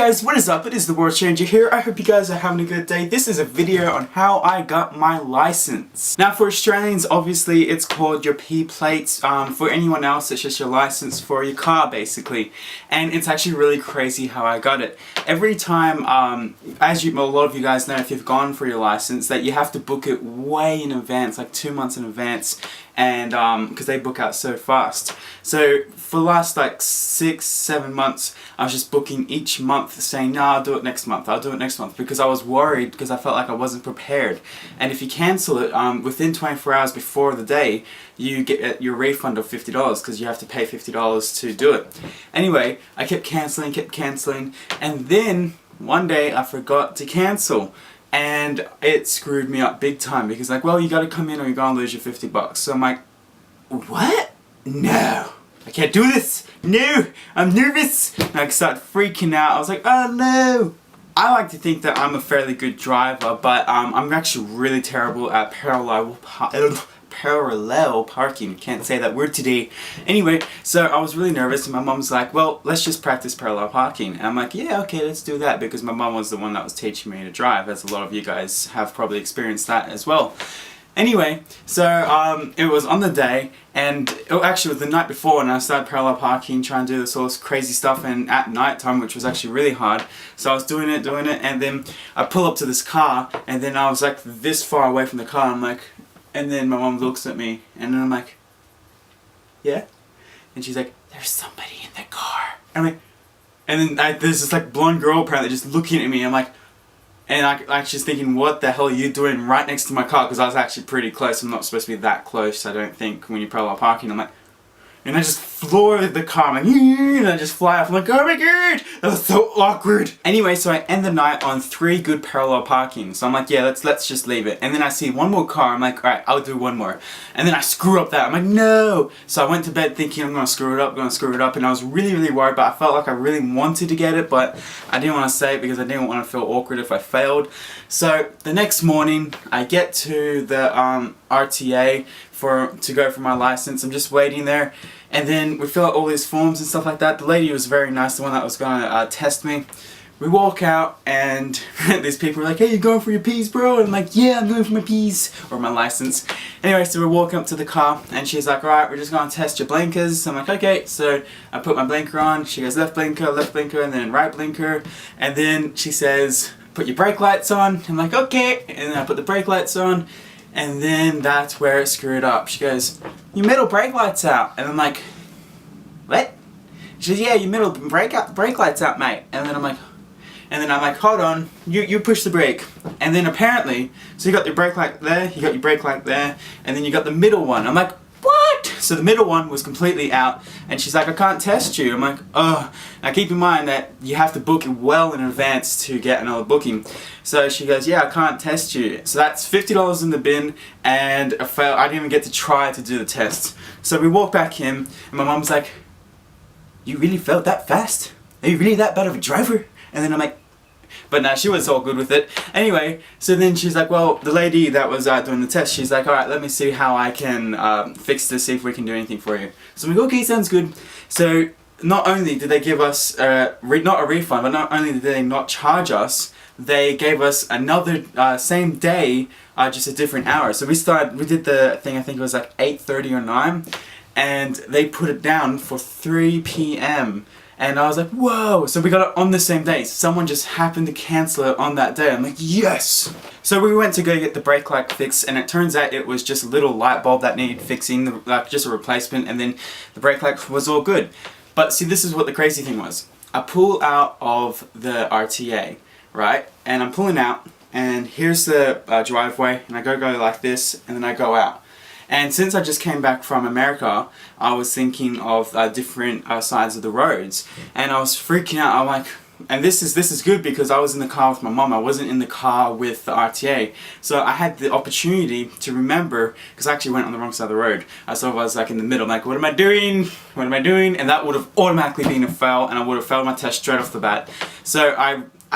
guys, what is up? It is the World Changer here. I hope you guys are having a good day. This is a video on how I got my license. Now for Australians, obviously it's called your P plates. For anyone else, it's just your license for your car basically. And it's actually really crazy how I got it. Every time, as a lot of you guys know if you've gone for your license, that you have to book it way in advance, like 2 months in advance. And because they book out so fast. So for the last like 6-7 months I was just booking each month saying, no, I'll do it next month, I'll do it next month, because I was worried, because I felt like I wasn't prepared. And if you cancel it within 24 hours before the day, you get your refund of $50 because you have to pay $50 to do it. Anyway, I kept cancelling, and then one day I forgot to cancel. And it screwed me up big time because like, well, you gotta come in or you're gonna lose your $50. So I'm like, what? No, I can't do this. No, I'm nervous. And I started freaking out. I was like, oh no. I like to think that I'm a fairly good driver, but I'm actually really terrible at parallel parking. Can't say that word today. Anyway, so I was really nervous and my mom's like, well, let's just practice parallel parking. And I'm like, yeah, okay, let's do that, because my mom was the one that was teaching me to drive, as a lot of you guys have probably experienced that as well. Anyway, so it was on the day, and it actually was the night before, and I started parallel parking, trying to do this all this crazy stuff, and at night time, which was actually really hard. So I was doing it, and then I pull up to this car, and then I was like this far away from the car, and I'm like, and then my mom looks at me, and then I'm like, yeah? And she's like, there's somebody in the car. And I'm like, and then there's this like blonde girl apparently just looking at me. I'm like, and I she's thinking, what the hell are you doing right next to my car? Because I was actually pretty close. I'm not supposed to be that close, I don't think, when you're parallel parking. I'm like, and I just floor the car, I'm like, and I just fly off. I'm like, oh my god, that was so awkward. Anyway, so I end the night on 3 good parallel parking. So I'm like, yeah, let's just leave it. And then I see one more car, I'm like, alright, I'll do one more. And then I screw up that, I'm like, no. So I went to bed thinking I'm gonna screw it up, and I was really, really worried, but I felt like I really wanted to get it, but I didn't want to say it because I didn't want to feel awkward if I failed. So the next morning, I get to the RTA to go for my license. I'm just waiting there, and then we fill out all these forms and stuff like that. The lady was very nice, the one that was gonna test me. We walk out, and these people are like, hey, you going for your P's, bro? And I'm like, yeah, I'm going for my P's, or my license. Anyway, so we're walking up to the car, and she's like, alright, we're just gonna test your blinkers. I'm like, okay. So I put my blinker on. She goes, left blinker, and then right blinker. And then she says, put your brake lights on. I'm like, okay. And then I put the brake lights on. And then that's where it screwed up. She goes, your middle brake light's out. And I'm like, what? She goes, yeah, your middle brake light's out, mate. And then I'm like, hold on, you push the brake. And then apparently, so you got your brake light there, you got your brake light there, and then you got the middle one. I'm like, what? So the middle one was completely out, and she's like, I can't test you. I'm like, oh. Now keep in mind that you have to book it well in advance to get another booking. So she goes, yeah, I can't test you. So that's $50 in the bin, and I didn't even get to try to do the test. So we walk back in, and my mom's like, you really failed that fast? Are you really that bad of a driver? And then I'm like, but no, she was all good with it. Anyway, so then she's like, well, the lady that was doing the test, she's like, alright, let me see how I can fix this, see if we can do anything for you. So we go, okay, sounds good. So not only did they give us, not a refund, but not only did they not charge us, they gave us another same day, just a different hour. So we did the thing, I think it was like 8:30 or 9, and they put it down for 3 p.m. And I was like, whoa! So we got it on the same day. Someone just happened to cancel it on that day. I'm like, yes! So we went to go get the brake light fixed, and it turns out it was just a little light bulb that needed fixing, like just a replacement, and then the brake light was all good. But see, this is what the crazy thing was. I pull out of the RTA, right? And I'm pulling out, and here's the driveway, and I go like this, and then I go out. And since I just came back from America, I was thinking of different sides of the roads, and I was freaking out. I'm like, and this is good because I was in the car with my mom. I wasn't in the car with the RTA, so I had the opportunity to remember, because I actually went on the wrong side of the road. So I was like in the middle. I'm like, what am I doing? What am I doing? And that would have automatically been a fail, and I would have failed my test straight off the bat. So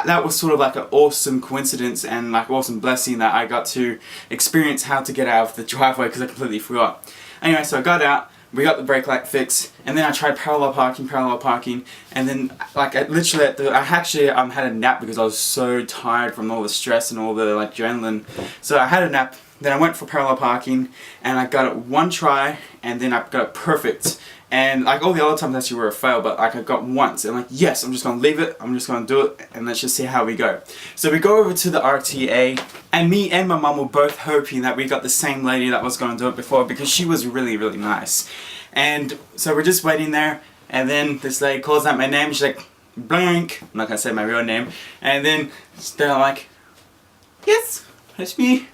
that was sort of like an awesome coincidence and like awesome blessing that I got to experience how to get out of the driveway, because I completely forgot. Anyway, so I got out, we got the brake light fixed, and then I tried parallel parking, and then like I actually had a nap because I was so tired from all the stress and all the like adrenaline. So I had a nap, then I went for parallel parking, and I got it one try, and then I got it perfect. And like all the other times actually were a fail, but like I got once, and like yes, I'm just gonna leave it, I'm just gonna do it, and let's just see how we go. So we go over to the RTA, and me and my mum were both hoping that we got the same lady that was gonna do it before, because she was really, really nice. And so we're just waiting there, and then this lady calls out my name, she's like, blank, I'm not gonna say my real name, and then they're like, yes, it's me.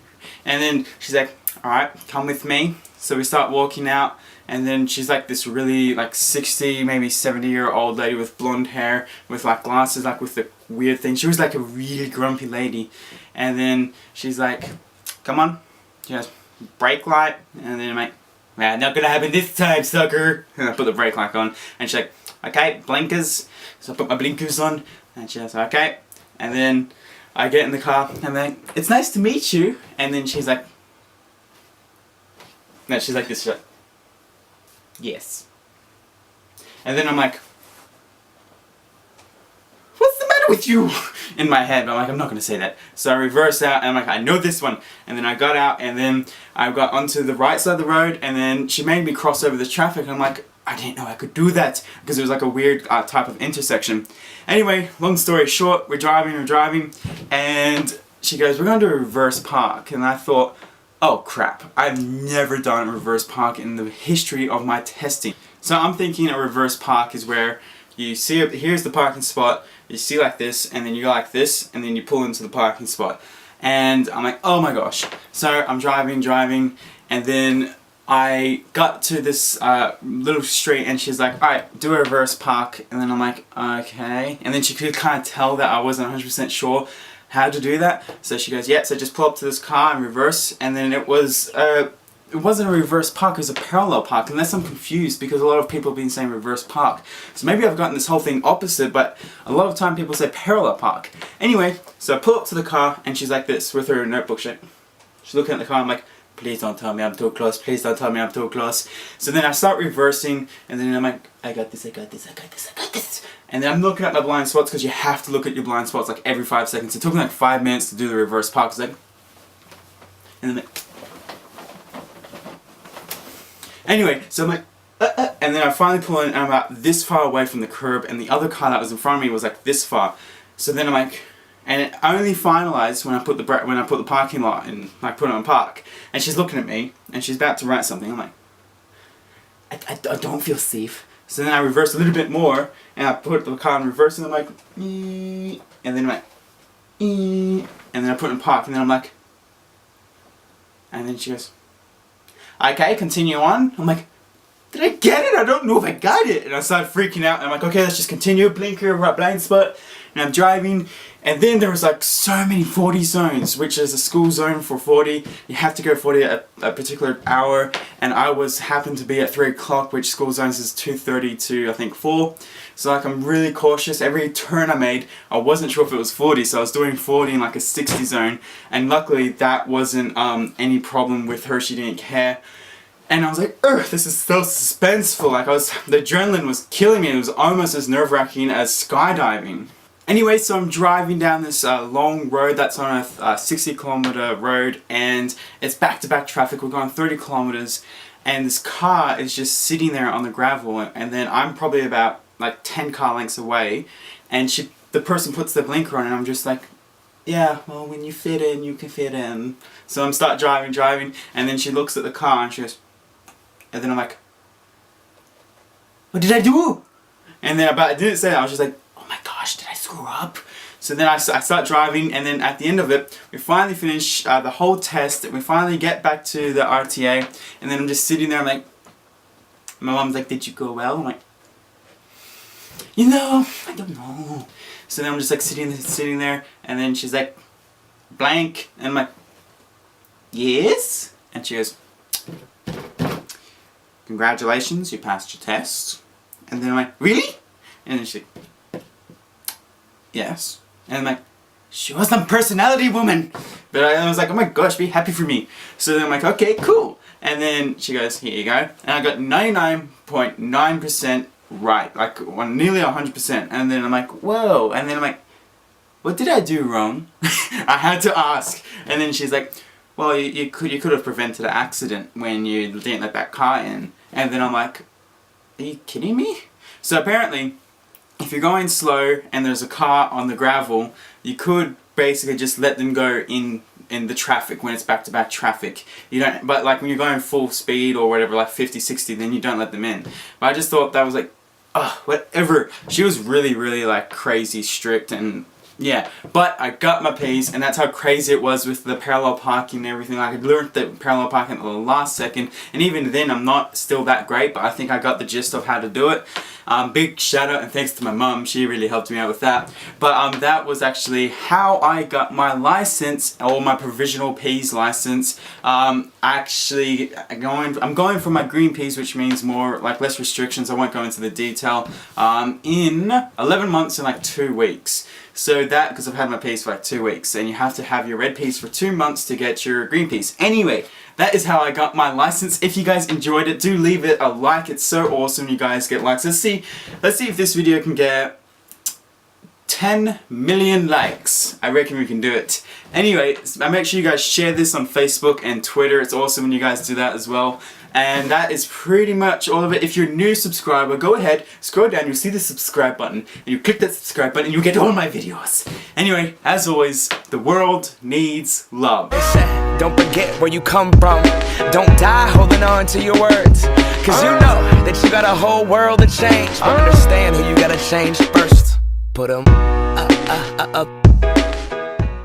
And then she's like, alright, come with me. So we start walking out, and then she's like this really like 60, maybe 70-year-old lady with blonde hair, with like glasses, like with the weird thing. She was like a really grumpy lady. And then she's like, come on, just brake light. And then I'm like, well, not gonna happen this time, sucker. And I put the brake light on, and she's like, okay, blinkers. So I put my blinkers on, and she's like, okay. And then I get in the car, and I'm like, it's nice to meet you. And then she's like, no, she's like this, she's like, yes. And then I'm like, what's the matter with you? In my head, but I'm like, I'm not going to say that. So I reverse out, and I'm like, I know this one. And then I got out, and then I got onto the right side of the road, and then she made me cross over the traffic, and I'm like, I didn't know I could do that, because it was like a weird type of intersection. Anyway, long story short, we're driving, and she goes, we're going to do a reverse park. And I thought, oh crap, I've never done a reverse park in the history of my testing. So I'm thinking a reverse park is where you see, here's the parking spot, you see like this, and then you go like this, and then you pull into the parking spot. And I'm like, oh my gosh. So I'm driving, and then I got to this little street, and she's like, alright, do a reverse park. And then I'm like, okay. And then she could kind of tell that I wasn't 100% sure how to do that. So she goes, yeah, so just pull up to this car and reverse. And then it wasn't a reverse park, it was a parallel park, unless I'm confused, because a lot of people have been saying reverse park. So maybe I've gotten this whole thing opposite, but a lot of time people say parallel park. Anyway, so I pull up to the car, and she's like this, with her notebook. She's looking at the car, I'm like, please don't tell me I'm too close, please don't tell me I'm too close. So then I start reversing, and then I'm like, I got this. And then I'm looking at my blind spots, because you have to look at your blind spots like every 5 seconds. It took me like 5 minutes to do the reverse park. It's like, and then like, anyway, so I'm like, and then I finally pull in, and I'm about this far away from the curb, and the other car that was in front of me was like this far. So then I'm like, and it only finalized when I put the parking lot in, like put it on park. And she's looking at me, and she's about to write something. I'm like, I don't feel safe. So then I reverse a little bit more, and I put the car in reverse, and I'm like, and then I'm like, and then I put it in park, and then I'm like, and then she goes, okay, continue on. I'm like, did I get it? I don't know if I got it. And I started freaking out, and I'm like, okay, let's just continue, blinker, right blind spot. And I'm driving, and then there was like so many 40 zones, which is a school zone for 40. You have to go 40 at a particular hour, and I happened to be at 3 o'clock, which school zones is 2:30 to I think 4. So like I'm really cautious. Every turn I made, I wasn't sure if it was 40, so I was doing 40 in like a 60 zone, and luckily that wasn't any problem with her. She didn't care. And I was like, ugh, this is so suspenseful. Like the adrenaline was killing me. It was almost as nerve-wracking as skydiving. Anyway, so I'm driving down this long road that's on a 60-kilometer road, and it's back-to-back traffic. We're going 30 kilometers, and this car is just sitting there on the gravel, and then I'm probably about like 10 car lengths away, and the person puts the blinker on, and I'm just like, yeah, well, when you fit in, you can fit in. So I'm start driving, and then she looks at the car, and she goes, and then I'm like, what did I do? And then I didn't say that, I was just like, oh my gosh, did I screw up? So then I start driving, and then at the end of it, we finally finish the whole test, and we finally get back to the RTA, and then I'm just sitting there, I'm like, my mom's like, did you go well? I'm like, you know, I don't know. So then I'm just like sitting there, and then she's like, blank, and I'm like, yes? And she goes, congratulations, you passed your test. And then I'm like, really? And then she's like, yes. And I'm like, she was some personality woman. But I was like, oh my gosh, be happy for me. So then I'm like, okay, cool. And then she goes, here you go. And I got 99.9% right, like nearly 100%. And then I'm like, whoa. And then I'm like, what did I do wrong? I had to ask. And then she's like, well, you could have prevented an accident when you didn't let that car in. And then I'm like, are you kidding me? So apparently, if you're going slow and there's a car on the gravel, you could basically just let them go in the traffic when it's back-to-back traffic. You don't, but like when you're going full speed or whatever, like 50, 60, then you don't let them in. But I just thought that was like, whatever. She was really, really like crazy strict, and yeah, but I got my P's, and that's how crazy it was with the parallel parking and everything. Like, I learned the parallel parking at the last second, and even then I'm not still that great, but I think I got the gist of how to do it. Big shout out and thanks to my mum, she really helped me out with that. But that was actually how I got my license, or my provisional P's license. Actually, I'm going for my green P's, which means more, like less restrictions. I won't go into the detail. In 11 months and like 2 weeks. So that, because I've had my P's for like 2 weeks, and you have to have your red P's for 2 months to get your green P's. Anyway, that is how I got my license. If you guys enjoyed it, do leave it a like. It's so awesome you guys get likes. Let's see if this video can get 10 million likes. I reckon we can do it. Anyway, make sure you guys share this on Facebook and Twitter. It's awesome when you guys do that as well. And that is pretty much all of it. If you're a new subscriber, go ahead, scroll down, you'll see the subscribe button, and you click that subscribe button and you'll get all my videos. Anyway, as always, the world needs love. Don't forget where you come from. Don't die holding on to your words. Cause you know that you got a whole world to change. But understand who you gotta change first. Put 'em up.